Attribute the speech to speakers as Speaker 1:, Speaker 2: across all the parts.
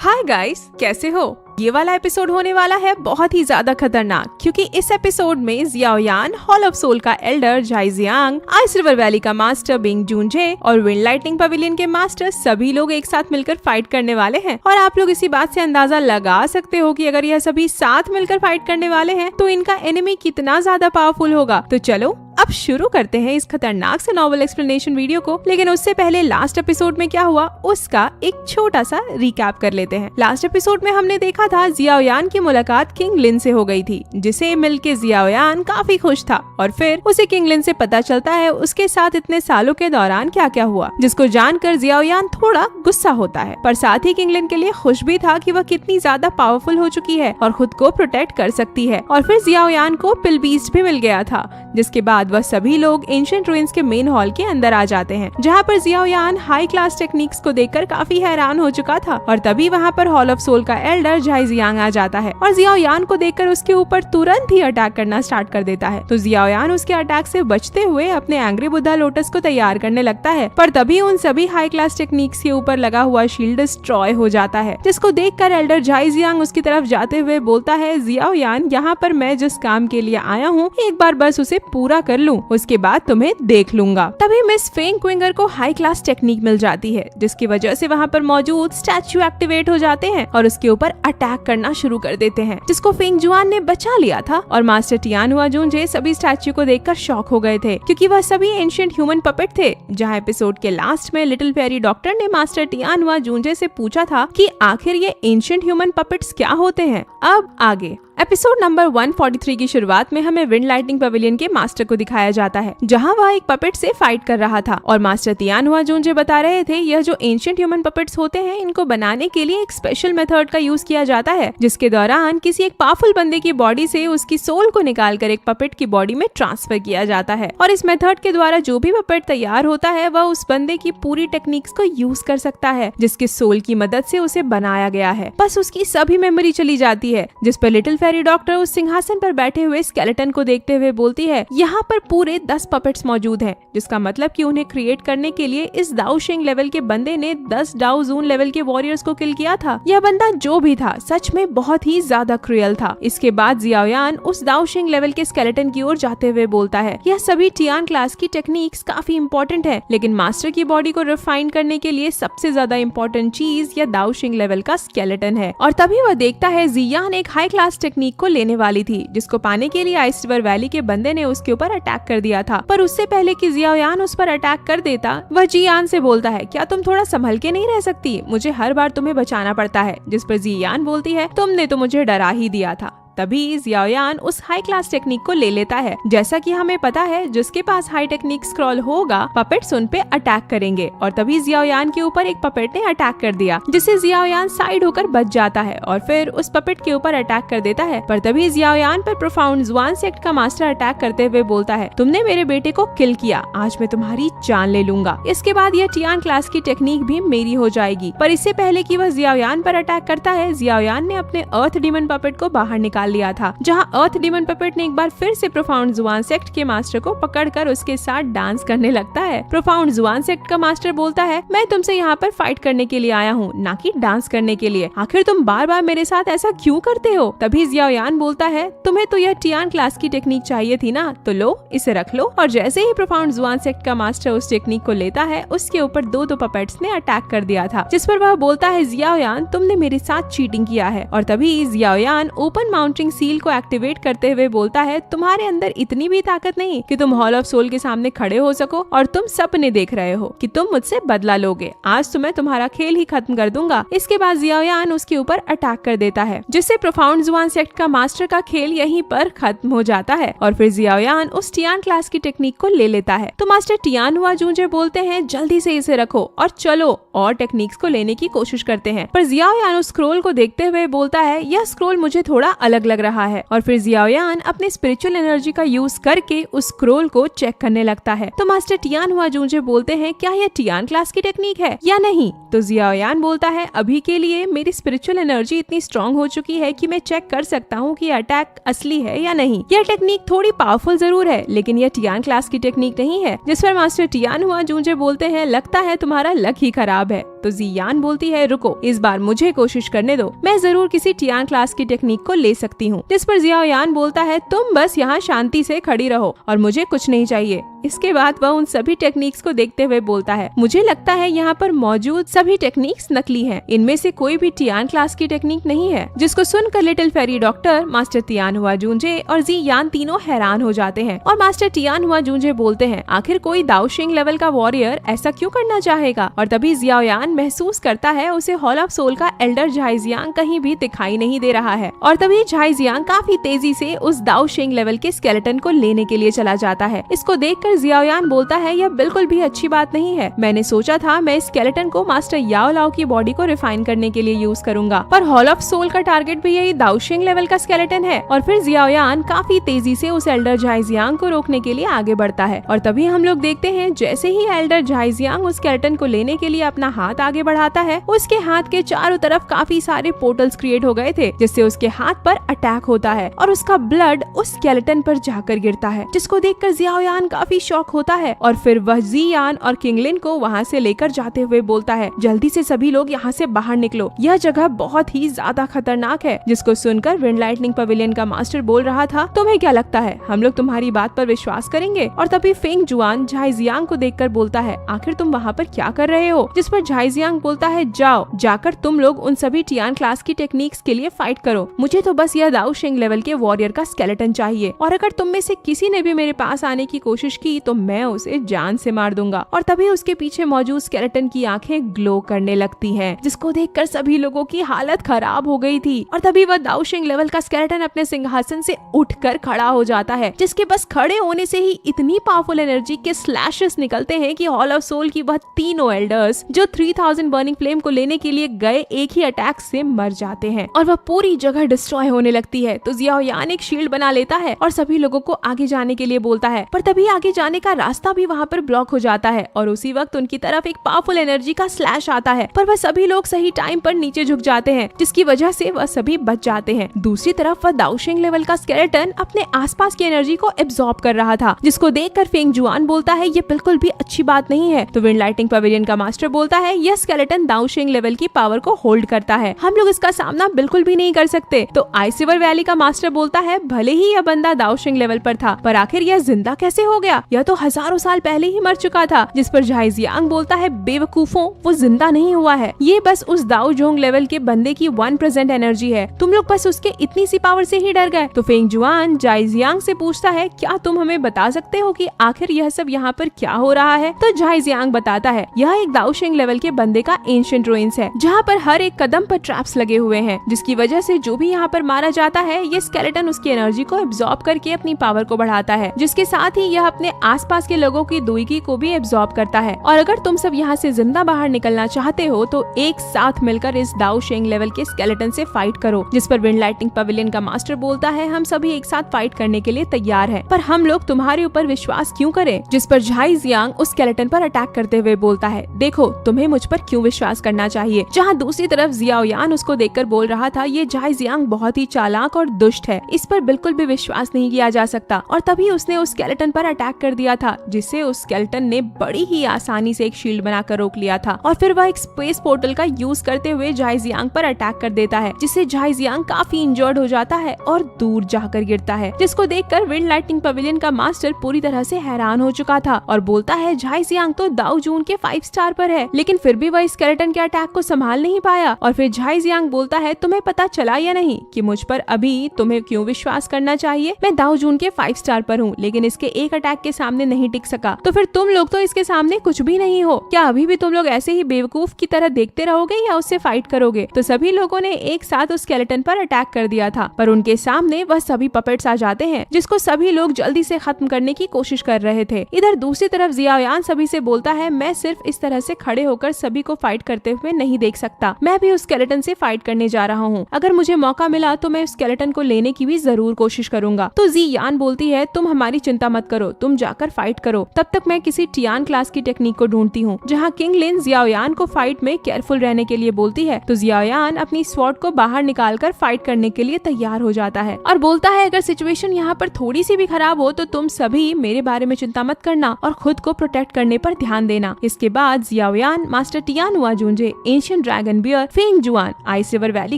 Speaker 1: Hi guys, कैसे हो? ये वाला एपिसोड होने वाला है बहुत ही ज्यादा खतरनाक, क्योंकि इस एपिसोड में जियाओ यान, हॉल ऑफ सोल का एल्डर झाइजियांग, आइस रिवर वैली का मास्टर बिंग जूनजे और विंड लाइटनिंग पवेलियन के मास्टर सभी लोग एक साथ मिलकर फाइट करने वाले हैं। और आप लोग इसी बात से अंदाजा लगा सकते हो कि अगर यह सभी साथ मिलकर फाइट करने वाले हैं तो इनका एनिमी कितना ज्यादा पावरफुल होगा। तो चलो अब शुरू करते हैं इस खतरनाक से नॉवल एक्सप्लेनेशन वीडियो को। लेकिन उससे पहले लास्ट एपिसोड में क्या हुआ उसका एक छोटा सा रिकैप कर लेते हैं। लास्ट एपिसोड में हमने देखा था जियाओ यान की मुलाकात किंग लिन से हो गई थी, जिसे मिलके जियाओ यान काफी खुश था। और फिर उसे किंग लिन से पता चलता है उसके साथ इतने सालों के दौरान क्या क्या हुआ, जिसको जानकर जियाओ यान थोड़ा गुस्सा होता है, पर साथ ही किंग लिन के लिए खुश भी था कि वह कितनी ज्यादा पावरफुल हो चुकी है और खुद को प्रोटेक्ट कर सकती है। और फिर जियाओ यान को पिल बीस्ट भी मिल गया था, जिसके बाद वह सभी लोग एंशिएंट रूइंस के मेन हॉल के अंदर आ जाते हैं, जहाँ पर जियाओ यान हाई क्लास टेक्निक्स को देखकर काफी हैरान हो चुका था। और तभी वहाँ पर हॉल ऑफ सोल का एल्डर झाइजियांग आ जाता है और जियाओ यान को देखकर उसके ऊपर तुरंत ही अटैक करना स्टार्ट कर देता है। तो जियाओ यान उसके अटैक से बचते हुए अपने एंग्री बुद्धा लोटस को तैयार करने लगता है, पर तभी उन सभी हाई क्लास टेक्निक्स के ऊपर लगा हुआ शील्ड डिस्ट्रॉय हो जाता है, जिसको देखकर एल्डर झाइजियांग उसकी तरफ जाते हुए बोलता है, जियाओ यान, यहाँ पर मैं जिस काम के लिए आया हूँ एक बार बस उसे पूरा कर लूं, उसके बाद तुम्हें देख लूंगा। तभी मिस फेंग क्विंगर को हाई क्लास टेक्निक मिल जाती है, जिसकी वजह से वहाँ पर मौजूद स्टैचू एक्टिवेट हो जाते हैं और उसके ऊपर अटैक करना शुरू कर देते हैं, जिसको फेंग जुआन ने बचा लिया था। और मास्टर टियानहुआ जूनजे सभी स्टैचू को देखकर शॉक हो गए थे, क्योंकि वह सभी एंशिएंट ह्यूमन पपेट थे। जहाँ एपिसोड के लास्ट में लिटिल फेरी डॉक्टर ने मास्टर टियानहुआ जूनजे से पूछा था कि आखिर ये एंशिएंट ह्यूमन पपेट्स क्या होते हैं। अब आगे एपिसोड नंबर 143 की शुरुआत में हमें विंड लाइटनिंग पवेलियन के मास्टर को दिखाया जाता है, जहां वह एक पपेट से फाइट कर रहा था। और मास्टर तियानहुआ जूनजे बता रहे थे यह जो एंशिएंट ह्यूमन पपेट्स होते हैं इनको बनाने के लिए एक स्पेशल मेथड का यूज किया जाता है, जिसके दौरान किसी एक पावरफुल बंदे की बॉडी से उसकी सोल को निकालकर एक पपेट की बॉडी में ट्रांसफर किया जाता है। और इस मेथड के द्वारा जो भी पपेट तैयार होता है वह उस बंदे की पूरी टेक्निक्स को यूज कर सकता है, जिसके सोल की मदद से उसे बनाया गया है। बस उसकी सभी मेमोरी चली जाती है, जिस पर लिटिल फेरी डॉक्टर उस सिंहासन पर बैठे हुए स्केलेटन को देखते हुए बोलती है, यहाँ पर पूरे 10 पपेट्स मौजूद हैं, जिसका मतलब कि उन्हें क्रिएट करने के लिए इस दाओशिंग लेवल के बंदे ने 10 डाओ जून लेवल के वॉरियर्स को किल किया था। यह बंदा जो भी था सच में बहुत ही ज्यादा क्रूएल था। इसके बाद जियाओ यान उस दाओशिंग लेवल के स्केलेटन की ओर जाते हुए बोलता है, यह सभी टियान क्लास की टेक्निक्स काफी इंपॉर्टेंट है, लेकिन मास्टर की बॉडी को रिफाइन करने के लिए सबसे ज्यादा इंपॉर्टेंट चीज यह दाओशिंग लेवल का स्केलेटन है। और तभी वह देखता है जियान एक हाई क्लास टेक्निक को लेने वाली थी, जिसको पाने के लिए आइस रिवर वैली के बंदे ने उसके ऊपर अटैक कर दिया था। पर उससे पहले कि जियाओ यान उस पर अटैक कर देता, वह जियान से बोलता है, क्या तुम थोड़ा संभल के नहीं रह सकती? मुझे हर बार तुम्हें बचाना पड़ता है। जिस पर जियान बोलती है, तुमने तो मुझे डरा ही दिया था। तभी जियाओ यान उस हाई क्लास टेक्निक को ले लेता है। जैसा कि हमें पता है जिसके पास हाई टेक्निक स्क्रॉल होगा पपेट्स उन पे अटैक करेंगे। और तभी जियाओ यान के ऊपर एक पपेट ने अटैक कर दिया, जिससे जियाओ यान साइड होकर बच जाता है और फिर उस पपेट के ऊपर अटैक कर देता है। पर तभी जियाओ यान पर प्रोफाउंड जुआन सेक्ट का मास्टर अटैक करते हुए बोलता है, तुमने मेरे बेटे को किल किया, आज मैं तुम्हारी जान ले लूंगा। इसके बाद यह टियान क्लास की टेक्निक भी मेरी हो जाएगी। पर इससे पहले कि वह जियाओ यान पर अटैक करता है, जियाओ यान ने अपने अर्थ डीमन पपेट को बाहर निकाल लिया था, जहां अर्थ डीमन पपेट ने एक बार फिर से प्रोफाउंड जुआन सेक्ट के मास्टर को पकड़कर उसके साथ डांस करने लगता है। प्रोफाउंड जुआन सेक्ट का मास्टर बोलता है, मैं तुमसे यहाँ पर फाइट करने के लिए आया हूँ, ना कि डांस करने के लिए। आखिर तुम बार बार मेरे साथ ऐसा क्यों करते हो? तभी जियाओ यान बोलता है, तुम्हें तो यह टियान क्लास की टेक्निक चाहिए थी ना, तो लो इसे रख लो। और जैसे ही प्रोफाउंड जुआन सेक्ट का मास्टर उस टेक्निक को लेता है, उसके ऊपर दो पपेट्स ने अटैक कर दिया था, जिस पर वह बोलता है, जियाओ यान, तुमने मेरे साथ चीटिंग किया है। और तभी जियाओ यान ओपन माउंटिंग सील को एक्टिवेट करते हुए बोलता है, तुम्हारे अंदर इतनी भी ताकत नहीं कि तुम हॉल ऑफ सोल के सामने खड़े हो सको, और तुम सपने देख रहे हो कि तुम मुझसे बदला लोगे। आज तो मैं तुम्हारा खेल ही खत्म कर दूंगा। इसके बाद जियाओ यान उसके ऊपर अटैक कर देता है, जिससे प्रोफाउंड जुआन सेक्ट का मास्टर का खेल यहीं पर खत्म हो जाता है। और फिर जियाओ यान उस टियान क्लास की टेक्निक को ले लेता है। तो मास्टर टियानहुआ जूनजे बोलते हैं, जल्दी से इसे रखो और चलो और टेक्निक्स को लेने की कोशिश करते हैं। पर जियाओ यान उस स्क्रोल को देखते हुए बोलता है, यह स्क्रोल मुझे थोड़ा अलग अलग लग रहा है। और फिर जियाओयान अपने स्पिरिचुअल एनर्जी का यूज करके उस स्क्रोल को चेक करने लगता है। तो मास्टर टियान हुआ जूंजे बोलते हैं, क्या यह टियान क्लास की टेक्निक है या नहीं? तो जियाओयान बोलता है, अभी के लिए मेरी स्पिरिचुअल एनर्जी इतनी स्ट्रॉन्ग हो चुकी है कि मैं चेक कर सकता हूँ कि अटैक असली है या नहीं। यह टेक्निक थोड़ी पावरफुल जरूर है, लेकिन यह टियान क्लास की टेक्निक नहीं है। जिस पर मास्टर टियान हुआ जूंजे बोलते हैं, लगता है तुम्हारा लक ही खराब है। तो जियान बोलती है, रुको, इस बार मुझे कोशिश करने दो, मैं जरूर किसी टियान क्लास की टेक्निक को ले सकती हूँ। जिस पर जियाओयान बोलता है, तुम बस यहाँ शांति से खड़ी रहो और मुझे कुछ नहीं चाहिए। इसके बाद वह उन सभी टेक्निक्स को देखते हुए बोलता है, मुझे लगता है यहाँ पर मौजूद सभी टेक्निक्स नकली हैं। इनमें से कोई भी टियान क्लास की टेक्निक नहीं है। जिसको सुनकर little fairy doctor, master Tian Hua जूंजे और जियान तीनों हैरान हो जाते हैं। और मास्टर टियान हुआ जूंजे बोलते हैं, आखिर कोई दाओशिंग लेवल का वॉरियर ऐसा क्यों करना चाहेगा? और तभी जियाओयान महसूस करता है उसे हॉल ऑफ सोल का एल्डर झाइजियांग कहीं भी दिखाई नहीं दे रहा है। और तभी झाइजियांग काफी तेजी से उस दाओशिंग लेवल के स्केलेटन को लेने के लिए चला जाता है। इसको देखकर जियाओयान बोलता है, यह बिल्कुल भी अच्छी बात नहीं है। मैंने सोचा था मैं इस स्केलेटन को मास्टर याओ लाओ की बॉडी को रिफाइन करने के लिए यूज करूंगा, पर हॉल ऑफ सोल का टारगेट भी यही दाओशिंग लेवल का स्केलेटन है। और फिर जियाओयान काफी तेजी से उस एल्डर झाइजियांग को रोकने के लिए आगे बढ़ता है। और तभी हम लोग देखते हैं जैसे ही एल्डर झाइजियांग उस स्केलेटन को लेने के लिए अपना हाथ आगे बढ़ाता है, उसके हाथ के चारों तरफ काफी सारे पोर्टल्स क्रिएट हो गए थे, जिससे उसके हाथ पर अटैक होता है और उसका ब्लड उस स्केलेटन पर जाकर गिरता है। जिसको देखकर जियाओयान काफी शॉक होता है। और फिर वह जियान और किंगलिन को वहाँ से लेकर जाते हुए बोलता है, जल्दी से सभी लोग यहाँ से बाहर निकलो, यह जगह बहुत ही ज्यादा खतरनाक है। जिसको सुनकर विंड लाइटनिंग पवेलियन का मास्टर बोल रहा था, तुम्हें क्या लगता है हम लोग तुम्हारी बात पर विश्वास करेंगे? और तभी फेंग जुआन झाइजियांग को देखकर बोलता है, आखिर तुम वहाँ पर क्या कर रहे हो? जिस पर झाइजियांग बोलता है, जाओ जाकर तुम लोग उन सभी टियान क्लास की टेक्निक्स के लिए फाइट करो, मुझे तो बस यह दाओशिंग लेवल के वॉरियर का स्केलेटन चाहिए, और अगर तुम में से किसी ने भी मेरे पास आने की कोशिश की तो मैं उसे जान से मार दूंगा। और तभी उसके पीछे मौजूद स्केलेटन की आंखें ग्लो करने लगती हैं, जिसको देखकर सभी लोगों की हालत खराब हो गई थी। और तभी वह दाओशिंग लेवल का स्केलेटन अपने सिंहासन से उठकर खड़ा हो जाता है, जिसके बस खड़े होने से ही इतनी पावरफुल एनर्जी के स्लैशेस निकलते हैं कि हॉल ऑफ सोल की वह तीनों एल्डर्स जो 3000 बर्निंग फ्लेम को लेने के लिए गए एक ही अटैक से मर जाते हैं और वह पूरी जगह डिस्ट्रॉय होने लगती है। तो जियाओयान एक शील्ड बना लेता है और सभी लोगों को आगे जाने के लिए बोलता है, पर तभी आगे जाने का रास्ता भी वहाँ पर ब्लॉक हो जाता है और उसी वक्त उनकी तरफ एक पावरफुल एनर्जी का स्लैश आता है, पर वह सभी लोग सही टाइम पर नीचे झुक जाते हैं, जिसकी वजह से वह सभी बच जाते हैं। दूसरी तरफ वह दाओशिंग लेवल का स्केलेटन अपने आसपास की एनर्जी को एब्जॉर्ब कर रहा था, जिसको देखकर फेंग जुआन बोलता है, ये बिल्कुल भी अच्छी बात नहीं है। तो विंड लाइटिंग पवेलियन का मास्टर बोलता है, यह स्केलेटन दाओशिंग लेवल की पावर को होल्ड करता है, हम लोग इसका सामना बिल्कुल भी नहीं कर सकते। तो आइस रिवर वैली का मास्टर बोलता है, भले ही यह बंदा दाओशिंग लेवल पर था, पर आखिर यह जिंदा कैसे हो गया? यह तो हजारों साल पहले ही मर चुका था। जिस पर झाइजियांग बोलता है, बेवकूफों, वो जिंदा नहीं हुआ है, ये बस उस दाओ जोंग लेवल के बंदे की 1% एनर्जी है, तुम लोग बस उसके इतनी सी पावर से ही डर गए। तो फेंग जुआन झाइजियांग से पूछता है, क्या तुम हमें बता सकते हो कि आखिर यह सब यहाँ पर क्या हो रहा है? तो झाइजियांग बताता है, यह एक दाओशिंग लेवल के बंदे का एंशिएंट रूइंस है, जहाँ पर हर एक कदम पर ट्रैप्स लगे हुए हैं, जिसकी वजह से जो भी यहाँ पर मारा जाता है, ये स्केलेटन उसकी एनर्जी को एब्जॉर्ब करके अपनी पावर को बढ़ाता है, जिसके साथ ही यह अपने आसपास के लोगों की दुईकी को भी एब्जॉर्ब करता है। और अगर तुम सब यहाँ से जिंदा बाहर निकलना चाहते हो तो एक साथ मिलकर इस दाओशिंग लेवल के स्केलेटन से फाइट करो। जिस पर विंड लाइटिंग पवेलियन का मास्टर बोलता है, हम सभी एक साथ फाइट करने के लिए तैयार हैं, पर हम लोग तुम्हारे ऊपर विश्वास क्यों करें? जिस पर झाइजियांग उस स्केलेटन पर अटैक करते हुए बोलता है, देखो तुम्हें मुझ पर क्यों विश्वास करना चाहिए। जहाँ दूसरी तरफ जियाओयान उसको देखकर बोल रहा था, ये झाइजियांग बहुत ही चालाक और दुष्ट है, इस पर बिल्कुल भी विश्वास नहीं किया जा सकता। और तभी उसने उस स्केलेटन पर अटैक कर दिया था, जिससे उस स्केलेटन ने बड़ी ही आसानी से एक शील्ड बनाकर रोक लिया था और फिर वह एक स्पेस पोर्टल का यूज करते हुए झाइजियांग पर अटैक कर देता है, जिससे झाइजियांग काफी इंजर्ड हो जाता है और दूर जाकर गिरता है। जिसको देखकर विंड लाइटिंग पवेलियन का मास्टर पूरी तरह से हैरान हो चुका था और बोलता है, झाइजियांग तो दाओ जून के 5 स्टार पर है, लेकिन फिर भी वह स्केलेटन के अटैक को संभाल नहीं पाया। और फिर झाइजियांग बोलता है, तुम्हें पता चला या नहीं कि मुझ पर अभी तुम्हें क्यों विश्वास करना चाहिए? मैं दाओ जून के 5 स्टार पर हूँ, लेकिन इसके एक अटैक के सामने नहीं टिक सका, तो फिर तुम लोग तो इसके सामने कुछ भी नहीं हो। क्या अभी भी तुम लोग ऐसे ही बेवकूफ की तरह देखते रहोगे या उससे फाइट करोगे? तो सभी लोगों ने एक साथ उस स्केलेटन पर अटैक कर दिया था, पर उनके सामने वह सभी पपेट्स आ जाते हैं, जिसको सभी लोग जल्दी से खत्म करने की कोशिश कर रहे थे। इधर दूसरी तरफ जियाओयान सभी से बोलता है, मैं सिर्फ इस तरह से खड़े होकर सभी को फाइट करते हुए नहीं देख सकता, मैं भी उस स्केलेटन से फाइट करने जा रहा हूँ। अगर मुझे मौका मिला तो मैं स्केलेटन को लेने की भी जरूर कोशिश करूंगा। तो जी यान बोलती है तुम हमारी चिंता मत करो, तुम जाकर फाइट करो, तब तक मैं किसी टियान क्लास की टेक्निक को ढूंढती हूँ। जहाँ किंग लिन जियाओयान को फाइट में केयरफुल रहने के लिए बोलती है तो जियाओयान अपनी स्वॉर्ड को बाहर निकालकर फाइट करने के लिए तैयार हो जाता है और बोलता है अगर सिचुएशन यहाँ पर थोड़ी सी भी खराब हो तो तुम सभी मेरे बारे में चिंता मत करना और खुद को प्रोटेक्ट करने पर ध्यान देना। इसके बाद Xiaoyan master Tian Hua Zunzhe, ancient dragon bear Feng Xuan, ice river valley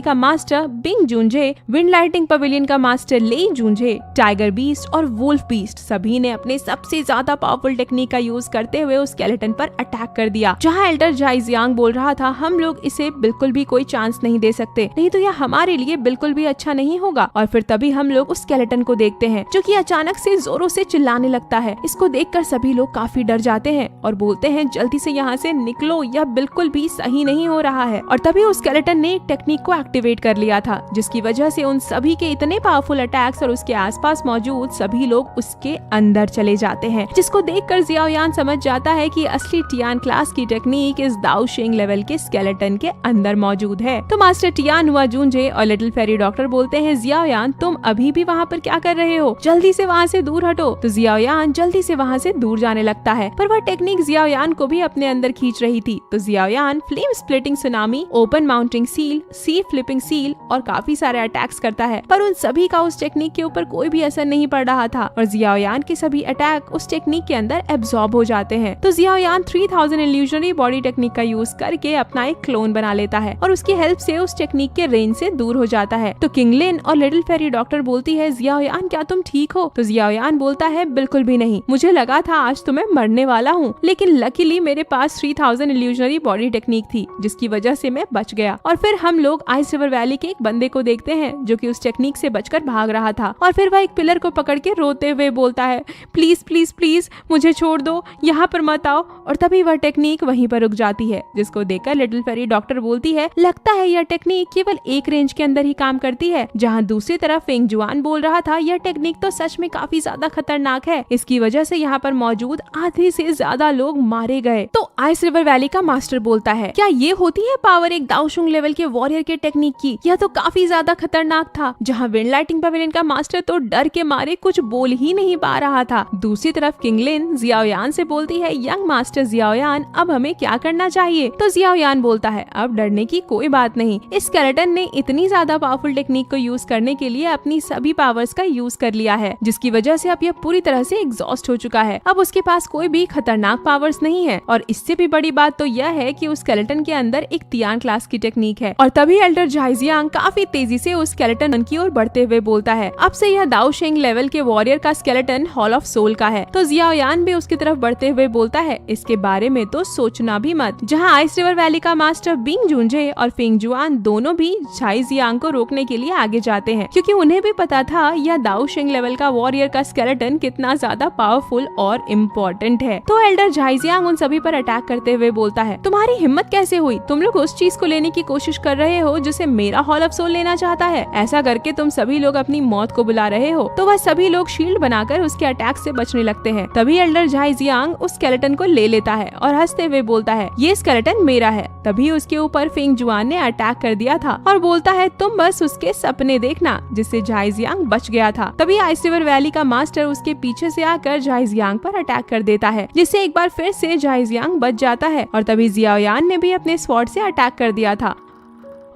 Speaker 1: का master Bing Zunzhe, wind lighting pavilion का master Lei Zunzhe, tiger beast और वुल्फ बीस्ट सभी ने अपने सबसे ज्यादा पावरफुल टेक्निक का यूज करते हुए उस स्केलेटन पर अटैक कर दिया। जहाँ एल्डर जाइजियांग बोल रहा था हम लोग इसे बिल्कुल भी कोई चांस नहीं दे सकते, नहीं तो यह हमारे लिए बिल्कुल भी अच्छा नहीं होगा। और फिर तभी हम लोग उस स्केलेटन को देखते हैं जो कि अचानक से जोरों से चिल्लाने लगता है। इसको देखकर सभी लोग काफी डर जाते हैं और बोलते हैं जल्दी से यहाँ से निकलो, यह बिल्कुल भी सही नहीं हो रहा है। और तभी उस स्केलेटन ने एक टेक्निक को एक्टिवेट कर लिया था जिसकी वजह से उन सभी के इतने पावरफुल अटैक्स और उसके आसपास मौजूद सभी लोग उसके अंदर चले जाते हैं, जिसको देखकर जियाओयान समझ जाता है कि असली टियान क्लास की टेक्निक इस दाओ शिंग लेवल के स्केलेटन के अंदर मौजूद है। तो मास्टर टियान हुआ जूंजे और लिटिल फेरी डॉक्टर बोलते हैं जियाओयान तुम अभी भी वहाँ पर क्या कर रहे हो, जल्दी से वहाँ से दूर हटो। तो जियाओयान जल्दी से वहाँ से दूर जाने लगता है पर वह टेक्निक जियाओयान को भी अपने अंदर खींच रही थी। तो Xiao Yan flame splitting tsunami, open mounting seal, sea flipping seal और काफी सारे अटैक्स करता है पर उन सभी का उस टेक्निक के ऊपर कोई भी असर नहीं पड़ रहा था और जियाओयान के सभी अटैक उस टेक्निक के अंदर एब्जॉर्ब हो जाते हैं। तो जियाओयान 3000 इल्यूजनरी बॉडी टेक्निक का यूज करके अपना एक क्लोन बना लेता है और उसकी हेल्प से उस टेक्निक के रेंज से दूर हो जाता है। तो किंग लिन और लिटिल फेरी डॉक्टर बोलती है जियाओयान क्या तुम ठीक हो? तो जियाओयान बोलता है बिल्कुल भी नहीं, मुझे लगा था आज तो मैं मरने वाला हूँ, लेकिन लकीली मेरे पास 3000 इल्यूजनरी बॉडी टेक्निक थी जिसकी वजह से मैं बच गया। और फिर हम लोग आइस रिवर वैली के एक बंदे को देखते हैं जो कि उस टेक्निक से बचकर भाग रहा था और फिर वह एक पिलर को पकड़ के रोते हुए बोलता है प्लीज प्लीज प्लीज मुझे छोड़ दो, यहाँ पर मत आओ। और तभी वह टेक्निक वहीं पर रुक जाती है, जिसको देखकर लिटिल फेरी डॉक्टर बोलती है लगता है यह टेक्निक केवल एक रेंज के अंदर ही काम करती है। जहाँ दूसरी तरफ फेंग जुआन बोल रहा था यह टेक्निक तो सच में काफी ज्यादा खतरनाक है, इसकी वजह से यहाँ पर मौजूद आधे से ज्यादा लोग मारे गए। तो आइस रिवर वैली का मास्टर बोलता है क्या ये होती है पावर एक दाओशुंग लेवल के वॉरियर के टेक्निक की? यह तो काफी ज्यादा खतरनाक था। जहाँ विंड लाइटिंग पवेलियन का मास्टर तो डर के मारे कुछ बोल ही नहीं पा रहा था। दूसरी तरफ किंग लिन जियाओयान से बोलती है यंग मास्टर जियाओयान अब हमें क्या करना चाहिए? तो जियाओयान बोलता है अब डरने की कोई बात नहीं, इस स्केलेटन ने इतनी ज्यादा पावरफुल टेक्निक को यूज करने के लिए अपनी सभी पावर्स का यूज कर लिया है, जिसकी वजह से अब यह पूरी तरह से एग्जॉस्ट हो चुका है। अब उसके पास कोई भी खतरनाक पावर्स नहीं है और इससे भी बड़ी बात तो यह है कि उस स्केलेटन के अंदर एक टियान क्लास की टेक्निक है। और तभी एल्डर जाइजियांग काफी तेजी से उस स्केलेटन की ओर बढ़ते हुए बोलता है अब से यह दाओ शिंग लेवल के वॉरियर का स्केलेटन हॉल ऑफ सोल का है। तो जियाओयान भी उसकी तरफ बढ़ते हुए बोलता है इसके बारे में तो सोचना भी मत। जहाँ आइस रिवर वैली का मास्टर बिंग जूंजे और फेंग जुआन दोनों भी जाइजियांग को रोकने के लिए आगे जाते हैं, क्योंकि उन्हें भी पता था यह दाओ शिंग लेवल का वॉरियर का स्केलेटन कितना ज्यादा पावरफुल और इम्पोर्टेंट है। तो एल्डर जाइजियांग उन सभी पर अटैक करते हुए बोलता है तुम्हारी हिम्मत कैसे हुई? तुम लोग उस चीज को लेने की कोशिश कर रहे हो जिसे मेरा हॉल ऑफ सोल लेना चाहता है, ऐसा करके तुम सभी लोग अपनी मौत को बुला रहे हो। तो वह सभी लोग शील्ड बनाकर उसके अटैक से बचने लगते हैं। तभी एल्डर जाइजियांग उस स्केलेटन को ले लेता है और हंसते हुए बोलता है ये स्केलेटन मेरा है। तभी उसके ऊपर फेंग जुआन ने अटैक कर दिया था और बोलता है तुम बस उसके सपने देखना, जिससे जाइजियांग बच गया था। तभी आइस रिवर वैली का मास्टर उसके पीछे से आकर जाइजियांग पर अटैक कर देता है, जिससे एक बार फिर से जाइजियांग बच जाता है। और तभी जियाओयान ने भी अपने स्वॉर्ड से अटैक कर दिया था।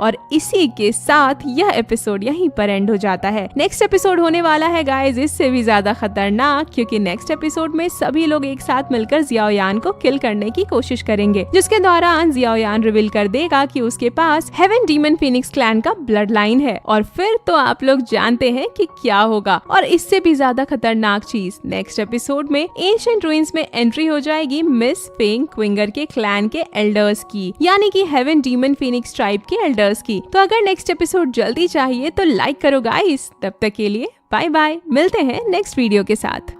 Speaker 1: और इसी के साथ यह एपिसोड यहीं पर एंड हो जाता है। नेक्स्ट एपिसोड होने वाला है गाइस इससे भी ज्यादा खतरनाक, क्योंकि नेक्स्ट एपिसोड में सभी लोग एक साथ मिलकर जियाओयान को किल करने की कोशिश करेंगे, जिसके दौरान जियाओयान रिवील कर देगा कि उसके पास हेवन डीमन फीनिक्स क्लैन का ब्लड लाइन है। और फिर तो आप लोग जानते हैं कि क्या होगा। और इससे भी ज्यादा खतरनाक चीज नेक्स्ट एपिसोड में एंशिएंट रूइंस में एंट्री हो जाएगी मिस फेंग क्विंगर के क्लैन के एल्डर्स की, यानी कि हेवन डीमन फीनिक्स ट्राइब के एल्डर्स की। तो अगर नेक्स्ट एपिसोड जल्दी चाहिए तो लाइक करो गाइस। तब तक के लिए बाय बाय, मिलते हैं नेक्स्ट वीडियो के साथ।